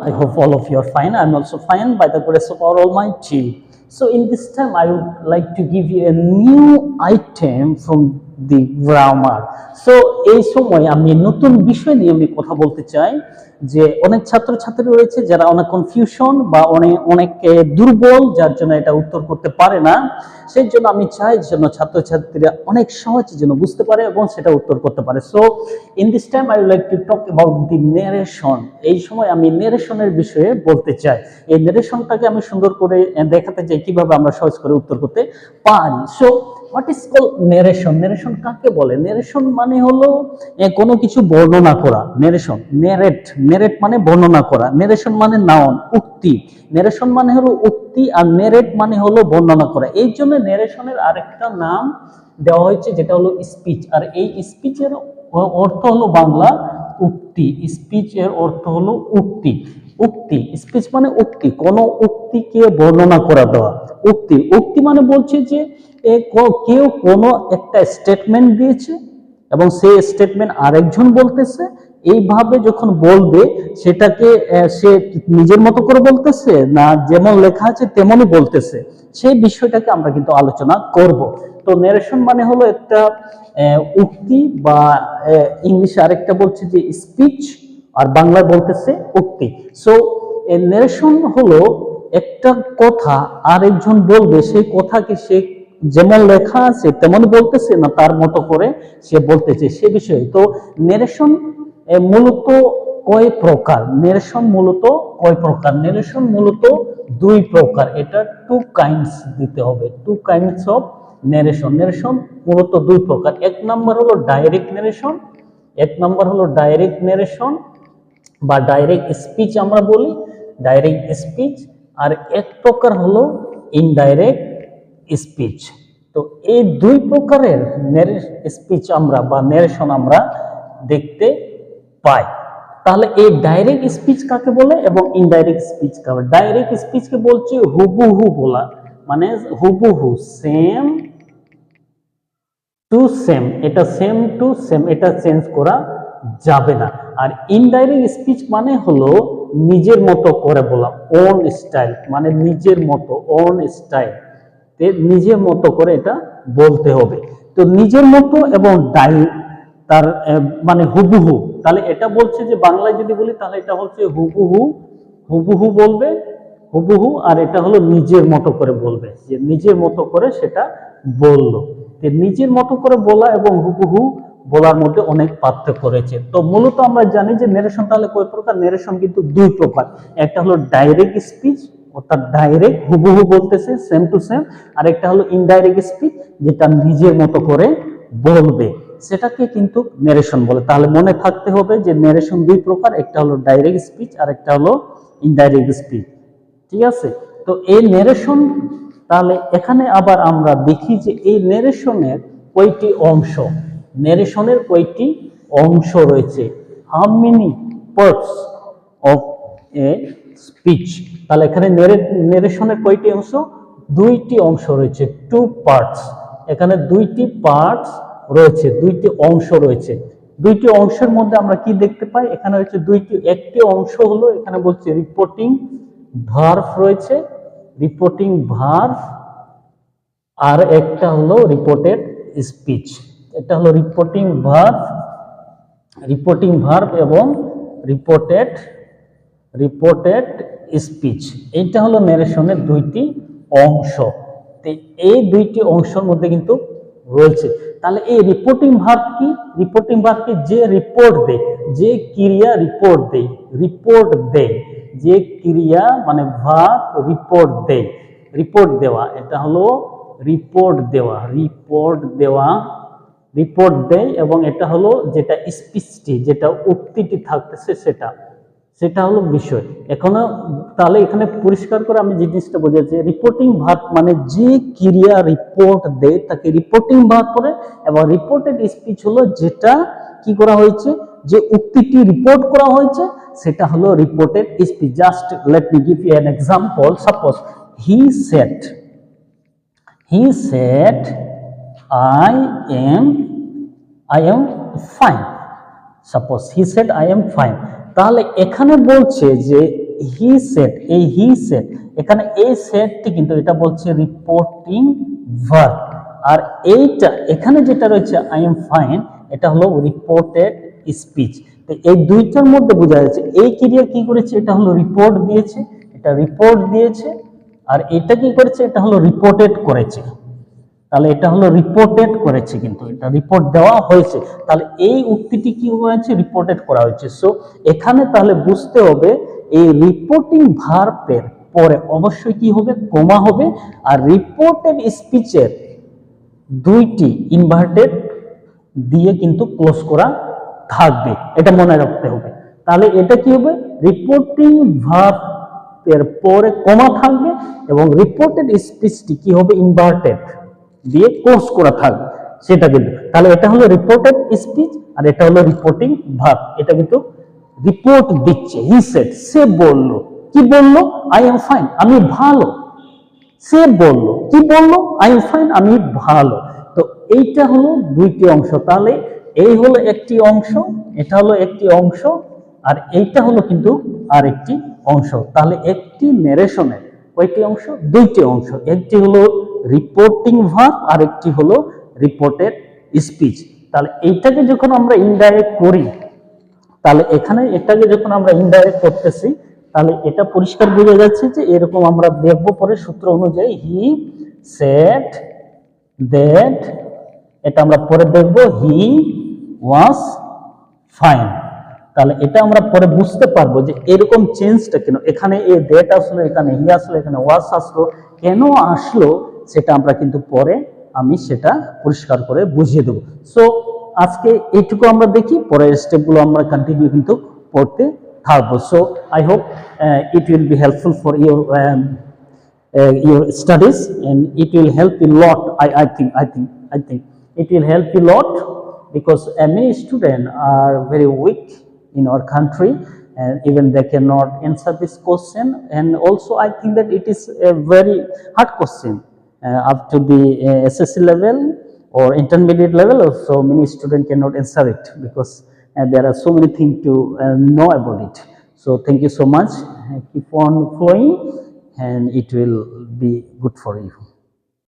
I hope all of you are fine. I'm also fine by the grace of our Almighty. So in this time, I would like to give you a new item from the grammar. So এই সময় আমি নতুন বিষয় নিয়ে আমি কথা বলতে চাই যে অনেক ছাত্রছাত্রী রয়েছে যারা অনেক কনফিউশন বা অনেক দুর্বল, যার জন্য এটা উত্তর করতে পারে না। সেই জন্য আমি চাই যেন ছাত্রছাত্রীরা অনেক সহজে যেন বুঝতে পারে এবং সেটা উত্তর করতে পারে। So in this time I would like to talk about the narration. এই সময় আমি নেরেশনের বিষয়ে বলতে চাই। এই নেরেশনটাকে আমি সুন্দর করে দেখাতে চাই কিভাবে আমরা সহজ করে উত্তর করতে পারি। So what is call narration? Narration কাকে বলে? নেরেশন মানে হলো কোনো কিছু বর্ণনা করা। নেরেশন, নেরেট মানে বর্ণনা করা। নেরেশন মানে নাউন, উক্তি। নেরেশন মানে হলো উক্তি, আর নেরেট মানে হলো বর্ণনা করা। এই জন্য নেরেশনের আরেকটা নাম দেওয়া হয়েছে যেটা হলো স্পিচ। আর এই স্পিচের অর্থ হলো বাংলা উক্তি। স্পিচ এর অর্থ হলো উক্তি। উক্তি, স্পিচ মানে উক্তি, কোন উক্তিকে বর্ণনা করা দেওয়া। উক্তি মানে বলছে যে কেউ কোনো একটা স্টেটমেন্ট দিয়েছে এবং সেই স্টেটমেন্ট আরেকজন বলতেছে, এইভাবে যখন বলবে সেটাকে সে নিজের মতো করে বলতেছে না যেমন লেখা আছে তেমনই বলতেছে, সেই বিষয়টাকে আমরা কিন্তু আলোচনা করব। তো নেরেশন মানে হলো একটা উক্তি, বা ইংলিশে আরেকটা বলছে যে স্পিচ, আর বাংলায় বলতেছে উক্তি। সো নেরেশন হলো একটা কথা আরেকজন বলবে, সেই কথাকে সে যেমন লেখা আছে তেমন বলতেছে না তার মতো করে সে বলতেছে সে বিষয়ে। তো নেরেশন মূলত কয় প্রকার? নেরেশন মূলত কয় প্রকার? নেরেশন মূলত দুই প্রকার। এটা টু কাইন্ডস দিতে হবে, two kinds of narration. Narration মূলত দুই প্রকার। এক নাম্বার হলো ডাইরেক্ট নেরেশন, বা ডাইরেক্ট স্পিচ আমরা বলি, ডাইরেক্ট স্পিচ। আর এক প্রকার হলো ইনডাইরেক্ট স্পিচ। তো এই দুই প্রকারের স্পিচ আমরা বা নেরেশন আমরা দেখতে পাই। তাহলে এই ডাইরেক্ট স্পিচ কাকে বলে এবং ইনডাইরেক্ট স্পিচ কাকে বলে? ডাইরেক্ট স্পিচকে বলছে হুবহু বলা, মানে হুবহু, সেম টু সেম, এটা সেম টু সেম, এটা চেঞ্জ করা যাবে না। আর ইনডাইরেক্ট স্পিচ মানে হলো নিজের মতো করে বলা, ওন স্টাইল, মানে নিজের মতো, ওন স্টাইল, নিজের মতো করে এটা বলতে হবে। তো নিজের মতো এবং তার মানে হুবহু, তাহলে এটা বলছে যে বাংলায় যদি বলি তাহলে এটা হচ্ছে হুবহু বলবে, হুবহু। আর এটা হলো নিজের মতো করে বলবে, যে নিজের মতো করে সেটা বললো। নিজের মতো করে বলা এবং হুবহু বলার মধ্যে অনেক পার্থক্য রয়েছে। তো মূলত আমরা জানি যে নেরেশন তাহলে কয় প্রকার? নেরেশন কিন্তু দুই প্রকার। একটা হলো ডাইরেক্ট স্পিচ, অর্থাৎ ডাইরেক্ট হুবহু বলতেছে সেম টু সেম, আর একটা হলো ইনডাইরেক্ট স্পিচ, যেটা নিজের মতো করে বলবে, সেটাকে কিন্তু নেরেশন বলে। তাহলে মনে থাকতে হবে যে নেরেশন দুই প্রকার, একটা হলো ডাইরেক্ট স্পিচ আর একটা হলো ইনডাইরেক্ট স্পিচ। ঠিক আছে? তো এই নেরেশন, তাহলে এখানে আবার আমরা দেখি যে এই নেরেশনের কয়টি অংশ, নেরেশনের কয়টি অংশ রয়েছে। How many parts of a speech? তাহলে এখানে নেরেশনের কয়টি অংশ? দুইটি অংশ রয়েছে, টু পার্টস। এখানে দুইটি পার্টস রয়েছে, দুইটি অংশ রয়েছে। দুইটি অংশের মধ্যে আমরা কি দেখতে পাই? এখানে হচ্ছে দুইটি, একটি অংশ হলো এখানে বলছে রিপোর্টিং ভার্ব রয়েছে, রিপোর্টিং ভার্ব, আর একটা হলো রিপোর্টেড স্পিচ। এটা হলো রিপোর্টিং ভার্ব এবং রিপোর্টেড স্পিচ। এইটা হলো নেরেশনের দুইটি অংশ। এই দুইটি অংশের মধ্যে কিন্তু রয়েছে। তাহলে এই রিপোর্টিং ভার্ব কি? রিপোর্টিং ভার্ব কি? যে রিপোর্ট দেয়, যে ক্রিয়া রিপোর্ট দেয়, যে ক্রিয়া মানে ভার্ব রিপোর্ট দেয়, রিপোর্ট দেওয়া, এটা হলো রিপোর্ট দেয়। এবং এটা হলো যেটা স্পিচটি, যেটা উক্তিটি থাকতেছে সেটা হলো বিষয়। এখনো তাহলে এখানে পরিষ্কার করে আমি জিনিসটা বোঝাচ্ছি, রিপোর্টিং ভার্ব মানে যে ক্রিয়া রিপোর্ট দেয় তাকে রিপোর্টিং ভার্ব করে, এবং রিপোর্টেড স্পিচ হলো যেটা কি করা হয়েছে, যে উক্তিটি রিপোর্ট করা হয়েছে সেটা হলো reported speech. Just let me give you an example. Suppose he said I am fine. Suppose he said I am fine. তাহলে এখানে বলছে যে হি সেড, এই হি সেড, এখানে এই সেডটি কিন্তু এটা বলছে রিপোর্টিং ভার্ব, আর এইটা এখানে যেটা রয়েছে আই এম ফাইন, এটা হলো রিপোর্টেড স্পিচ। তো এই দুইটার মধ্যে বোঝা যাচ্ছে এই ক্রিয়া কি করেছে, এটা হলো রিপোর্ট দিয়েছে, এটা রিপোর্ট দিয়েছে, আর এটা কি করেছে, এটা হলো রিপোর্টেড করেছে। তাহলে এটা হলো রিপোর্টেড করেছে, কিন্তু এটা রিপোর্ট দেওয়া হয়েছে, তাহলে এই উক্তিটি কি হয়েছে, রিপোর্টেড করা হয়েছে। সো এখানে তাহলে বুঝতে হবে এই রিপোর্টিং ভার্বের পরে অবশ্যই কি হবে, কমা হবে, আর রিপোর্টেড স্পিচের দুইটি ইনভার্টেড দিয়ে কিন্তু ক্লোজ করা থাকবে, এটা মনে রাখতে হবে। তাহলে এটা কি হবে, রিপোর্টিং ভার্বের পরে কমা থাকবে এবং রিপোর্টেড স্পিচটি কি হবে, ইনভার্টেড দিয়ে ক্লোজ করা থাকবে, সেটা কিন্তু। তাহলে এটা হলো রিপোর্টেড স্পিচ আর এটা হলো রিপোর্টিং ভার্ব। এটা কিন্তু রিপোর্ট দিচ্ছে, হি সেড, সে বলল, কি বলল, আই এম ফাইন, আমি ভালো। সে বলল, কি বলল, আই এম ফাইন, আমি ভালো। তো এইটা হলো দুইটি অংশ, তাহলে এই হলো একটি অংশ, এটা হলো একটি অংশ, আর এইটা হলো কিন্তু আরেকটি অংশ। তাহলে একটি ন্যারেশনের কয়টি অংশ, দুইটি অংশ, একটি হলো রিপোর্টিং ভার্ব আর একটি হলো রিপোর্টেড স্পিচ। তাহলে এইটাকে যখন আমরা ইনডাইরেক্ট করি, তাহলে এখানে এটাকে যখন আমরা ইনডাইরেক্ট করতেছি, তাহলে এটা পরিষ্কার বোঝা যাচ্ছে যে এরকম আমরা দেখব পরে সূত্র অনুযায়ী, হি সেড দ্যাট, এটা আমরা পরে দেখব, হি ওয়াজ ফাইন। তাহলে এটা আমরা পরে বুঝতে পারবো যে এরকম চেঞ্জটা কেন, এখানে এ দ্যাট আসলো, এখানে হি আসলো, এখানে ওয়াজ আসলো, কেন আসলো, সেটা আমরা কিন্তু পরে আমি সেটা পরিষ্কার করে বুঝিয়ে দেবো। সো আজকে এইটুকু আমরা দেখি, পরের স্টেপগুলো আমরা কন্টিনিউ কিন্তু পড়তে থাকবো। So I hope it will be helpful for your studies, and it will help a lot. I think it will help a lot, because many students are very weak in our country, and even they cannot answer this question, and also I think that it is a very hard question up to the SSC level or intermediate level. So many students cannot answer it, because there are so many things to know about it. So thank you so much, keep on flowing, and it will be good for you.